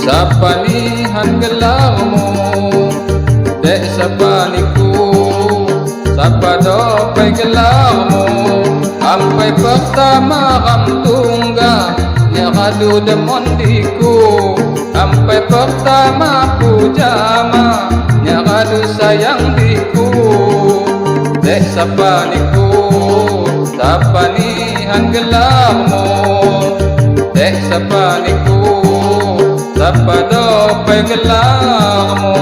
sa panihan gelarmu, dek sa paniku, sa padopay gelarmu, ampai pertama ram tungga, nyakadu demondiku, ampai pertama pujama, nyakadu sayang diku, dek sa paniku, sa panihan gelarmu, dek sa paniku, sa padopay gelarmu.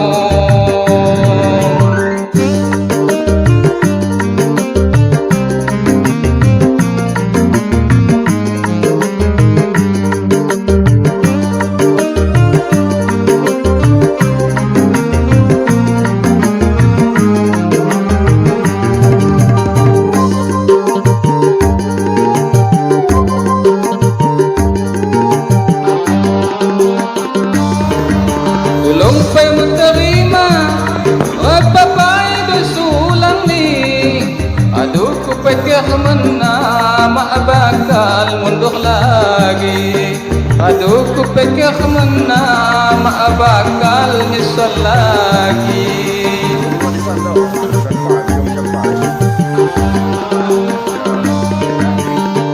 Tulong pa'y magtarima, magpapay sulang ni, adu ko pa'y kakaman na maabakal mundok lagi, adu ko pa'y kakaman na maabakal nisal lagi.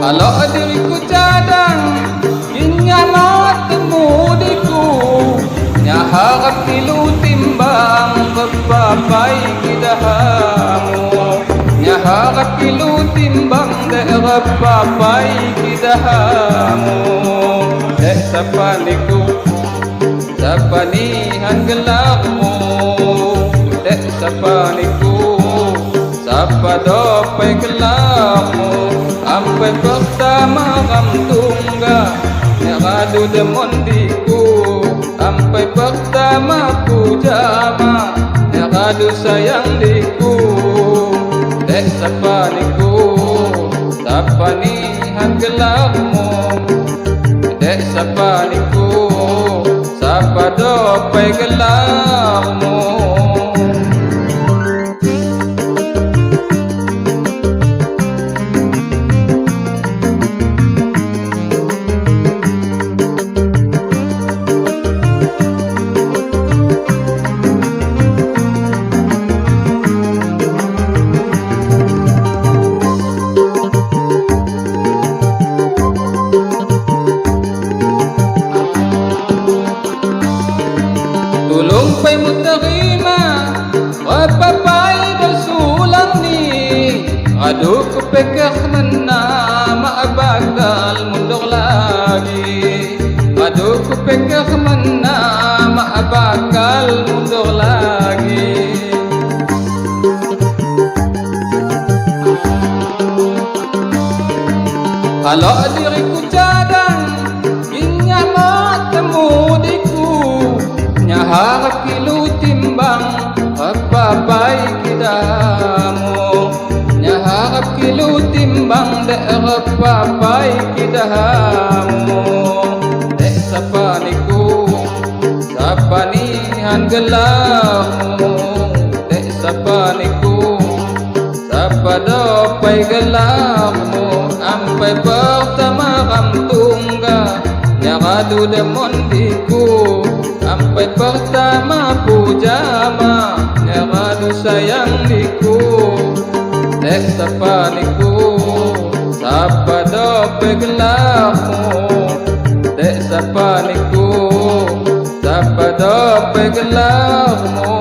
Alo adiri ko cadang, inyanot temudiku, nyaharap ilutimbang magpapay kidahamu, nyaharap ilutimbang daerah papay kidahamu, dek sa paniku, sa panihan gelarmu, dek sa paniku, sa padopay gelarmu, ampai pertama ram tungga, nyakadu demondiku, ampai pertama pujama, nyakadu sayang diku, dek sa paniku, sa panihan gelarmu, dek sa paniku, sa padopay gelarmu. Tulong pa'y mo tarima, magpapay sulang ni, adu ko pa'y kakaman na maabagal mundok lagi, adu ko pa'y kakaman na maabagal mundok lagi. Halo adiri ko cadang, inyamot temudiku, nyaharap ilutimbang magpapay kidahamu, nyaharap ilutimbang daerah papay kidahamu, dek sa paniku, sa panihan gelarmu, dek sa paniku, sa padopay gelarmu, ampai pertama ram tungga, nyakadu demondiku, ampai pertama pujama, nyakadu sayang diku, dek sa paniku, sa padopay gelarmu, dek sa paniku, sa padopay gelarmu.